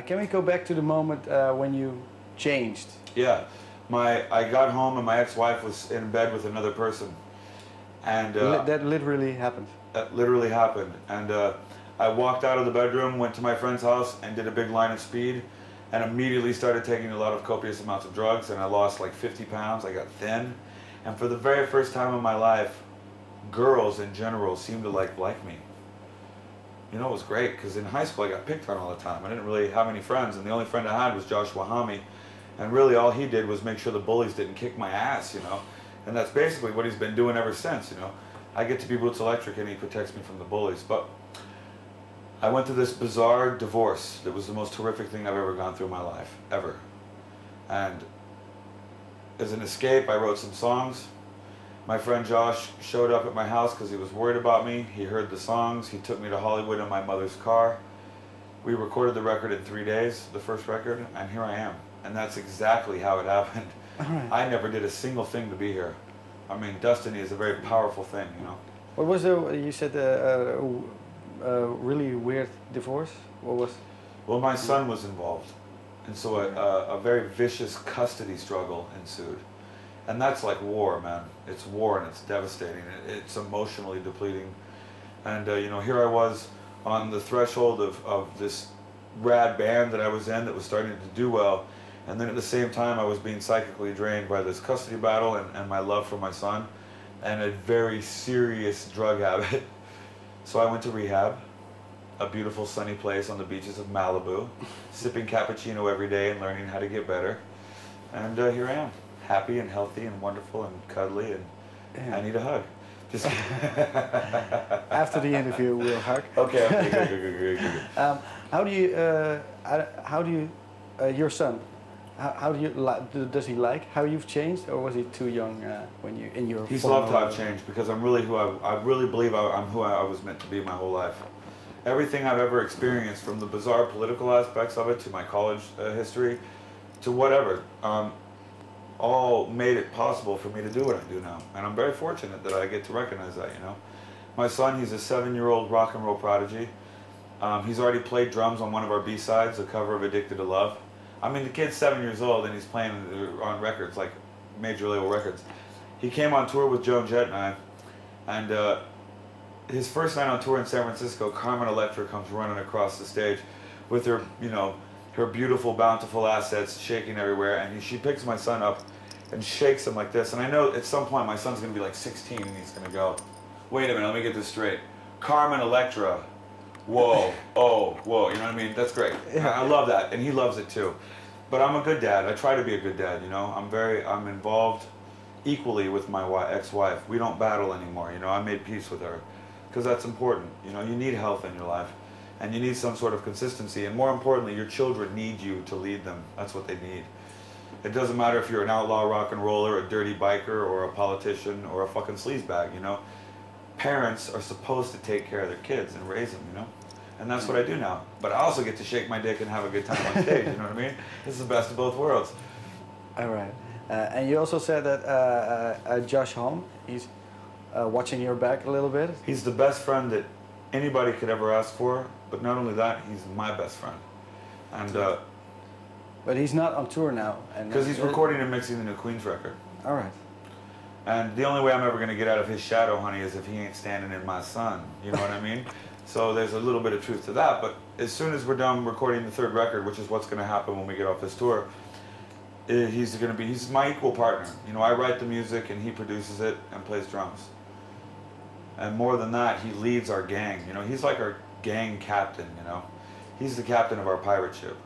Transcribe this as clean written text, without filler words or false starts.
Can we go back to the moment when you changed? Yeah, I got home and my ex-wife was in bed with another person, and That literally happened. that literally happened. And I walked out of the bedroom, went to my friend's house, and did a big line of speed, and immediately started taking a lot of copious amounts of drugs. And I lost like 50 pounds. I got thin, and for the very first time in my life, girls in general seemed to like me. You know, it was great because in high school I got picked on all the time. I didn't really have any friends, and the only friend I had was Homme, and really all he did was make sure the bullies didn't kick my ass, you know. And that's basically what he's been doing ever since, you know. I get to be Roots Electric and he protects me from the bullies. But I went through this bizarre divorce that was the most horrific thing I've ever gone through in my life, ever. And as an escape, I wrote some songs. My friend Josh showed up at my house because he was worried about me. He heard the songs. He took me to Hollywood in my mother's car. We recorded the record in 3 days, the first record, and here I am. And that's exactly how it happened. Right. I never did a single thing to be here. I mean, destiny is a very powerful thing, you know. What was you said really weird divorce? What was? Well, my son was involved. And so a very vicious custody struggle ensued. And that's like war, man. It's war and it's devastating. It's emotionally depleting. And, you know, here I was on the threshold of this rad band that I was in that was starting to do well. And then at the same time, I was being psychically drained by this custody battle and my love for my son and a very serious drug habit. So I went to rehab, a beautiful sunny place on the beaches of Malibu, sipping cappuccino every day and learning how to get better. And here I am, happy and healthy and wonderful and cuddly, and Yeah. I need a hug. Just After the interview, we'll hug. Okay, good. How do you, your son, how do you does he like how you've changed, or was he too young when you in your? He's loved how I've changed because I'm really who I really believe I'm who I was meant to be my whole life. Everything I've ever experienced, from the bizarre political aspects of it to my college history, to whatever, all made it possible for me to do what I do now. And I'm very fortunate that I get to recognize that, you know. My son, he's a 7-year-old rock and roll prodigy. He's already played drums on one of our B-sides, a cover of Addicted to Love. I mean, the kid's 7 years old and he's playing on records, like major label records. He came on tour with Joan Jett and I, and his first night on tour in San Francisco, Carmen Electra comes running across the stage with her, you know, her beautiful, bountiful assets shaking everywhere, and she picks my son up and shakes him like this. And I know at some point my son's going to be like 16 and he's going to go, wait a minute, let me get this straight. Carmen Electra, whoa, oh, whoa, you know what I mean? That's great. Yeah. I love that, and he loves it too. But I'm a good dad. I try to be a good dad, you know. I'm involved equally with my ex-wife. We don't battle anymore, you know. I made peace with her because that's important. You know, you need health in your life. And you need some sort of consistency. And more importantly, your children need you to lead them. That's what they need. It doesn't matter if you're an outlaw rock and roller, a dirty biker, or a politician, or a fucking sleazebag, you know. Parents are supposed to take care of their kids and raise them, you know. And that's what I do now. But I also get to shake my dick and have a good time on stage, you know what I mean? This is the best of both worlds. All right. And you also said that Josh Homme, he's watching your back a little bit. He's the best friend that anybody could ever ask for. But not only that, he's my best friend. And but he's not on tour now. Because he's recording and mixing the new Queen's record. All right. And the only way I'm ever going to get out of his shadow, honey, is if he ain't standing in my sun. You know what I mean? So there's a little bit of truth to that. But as soon as we're done recording the third record, which is what's going to happen when we get off this tour, he's my equal partner. You know, I write the music and he produces it and plays drums. And more than that, he leads our gang. You know, he's like our gang captain, you know. He's the captain of our pirate ship.